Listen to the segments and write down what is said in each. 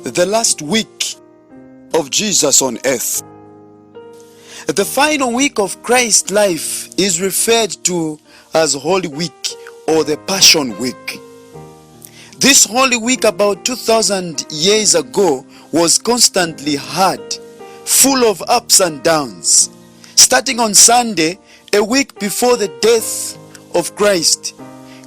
the last week of Jesus on earth. The final week of Christ's life is referred to as Holy Week or the Passion Week. This Holy Week about 2,000 years ago was constantly hard, full of ups and downs. Starting on Sunday, a week before the death of Christ,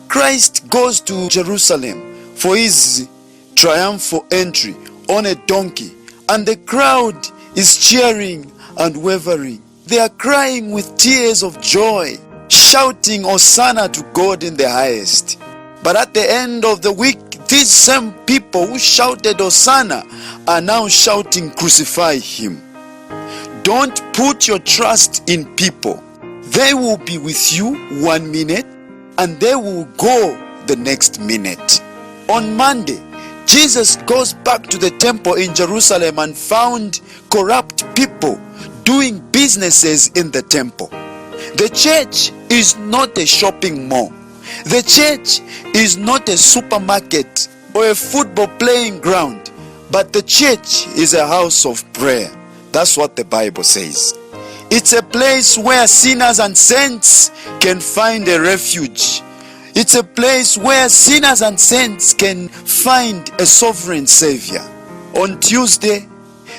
Christ goes to Jerusalem for his triumphal entry on a donkey, and the crowd is cheering and wavering. They are crying with tears of joy, shouting Hosanna to God in the highest. But at the end of the week, these same people who shouted Hosanna are now shouting crucify him. Don't put your trust in people. They will be with you 1 minute and they will go the next minute. On Monday, Jesus goes back to the temple in Jerusalem and found corrupt people doing businesses in the temple. The church is not a shopping mall. The church is not a supermarket or a football playing ground, but the church is a house of prayer. That's what the Bible says. It's a place where sinners and saints can find a refuge. It's a place where sinners and saints can find a sovereign Savior. On Tuesday,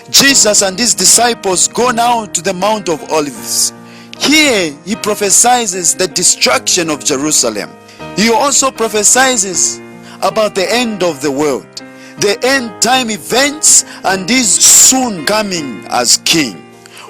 Jesus and his disciples go now to the Mount of Olives. Here he prophesies the destruction of Jerusalem. He also prophesies about the end of the world, the end time events, and his soon coming as king.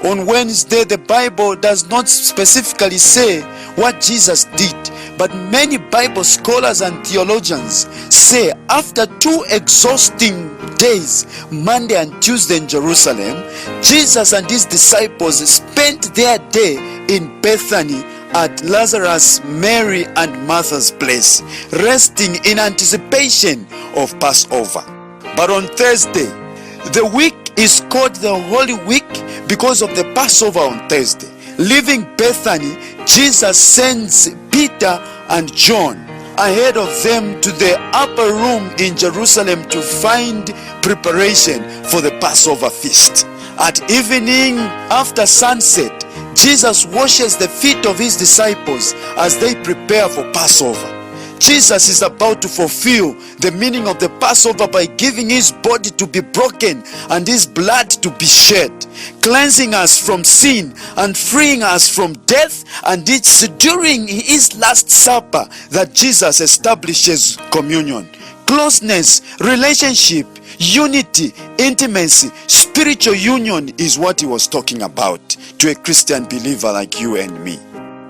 On Wednesday, the Bible does not specifically say what Jesus did, but many Bible scholars and theologians say after 2 exhausting days, Monday and Tuesday in Jerusalem, Jesus and his disciples spent their day in Bethany at Lazarus, Mary and Martha's place, resting in anticipation of Passover. But on Thursday, the week is called the Holy Week because of the Passover on Thursday. Leaving Bethany, Jesus sends Peter and John ahead of them to the upper room in Jerusalem to find preparation for the Passover feast. At evening, after sunset, Jesus washes the feet of his disciples as they prepare for Passover. Jesus is about to fulfill the meaning of the Passover by giving his body to be broken and his blood to be shed, cleansing us from sin and freeing us from death. And it's during his last supper that Jesus establishes communion, closeness, relationship, unity, intimacy, spiritual union is what he was talking about to a Christian believer like you and me.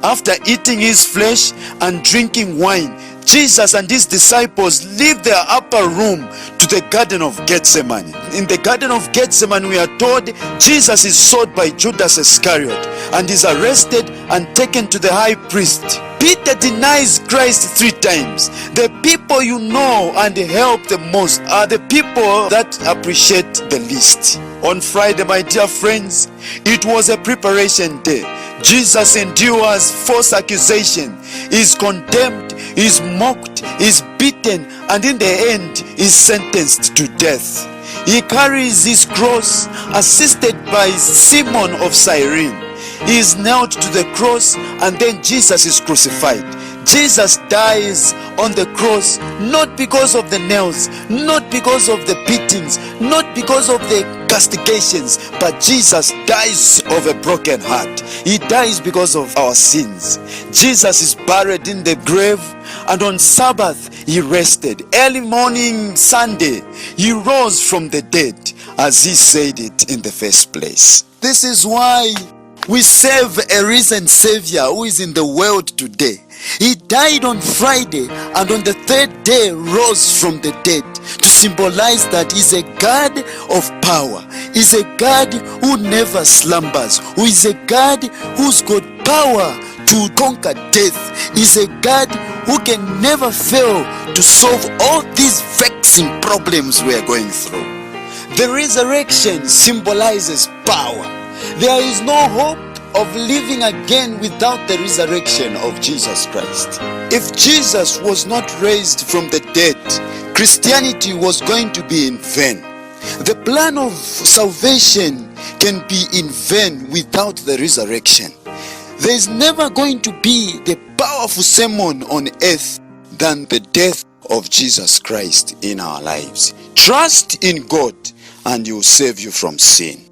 After eating his flesh and drinking wine, Jesus and his disciples leave their upper room to the Garden of Gethsemane. In the Garden of Gethsemane, we are told Jesus is sold by Judas Iscariot and is arrested and taken to the high priest. Peter denies Christ 3 times. The people you know and help the most are the people that appreciate the least. On Friday, my dear friends, it was a preparation day. Jesus endures false accusation, is condemned, is mocked, is beaten, and in the end is sentenced to death. He carries his cross assisted by Simon of Cyrene. He is nailed to the cross and then Jesus is crucified. Jesus dies on the cross not because of the nails, not because of the beatings, not because of the castigations, but Jesus dies of a broken heart. He dies because of our sins. Jesus is buried in the grave, and on Sabbath he rested. Early morning Sunday he rose from the dead, as he said it in the first place. This is why we serve a risen Savior who is in the world today. He died on Friday and on the 3rd day rose from the dead, to symbolize that he's a God of power. He's a God who never slumbers, who is a God who's got power to conquer death. He's a God who can never fail to solve all these vexing problems we are going through. The resurrection symbolizes power. There is no hope of living again without the resurrection of Jesus Christ. If Jesus was not raised from the dead, Christianity was going to be in vain. The plan of salvation can be in vain without the resurrection. There is never going to be the powerful sermon on earth than the death of Jesus Christ in our lives. Trust in God and He will save you from sin.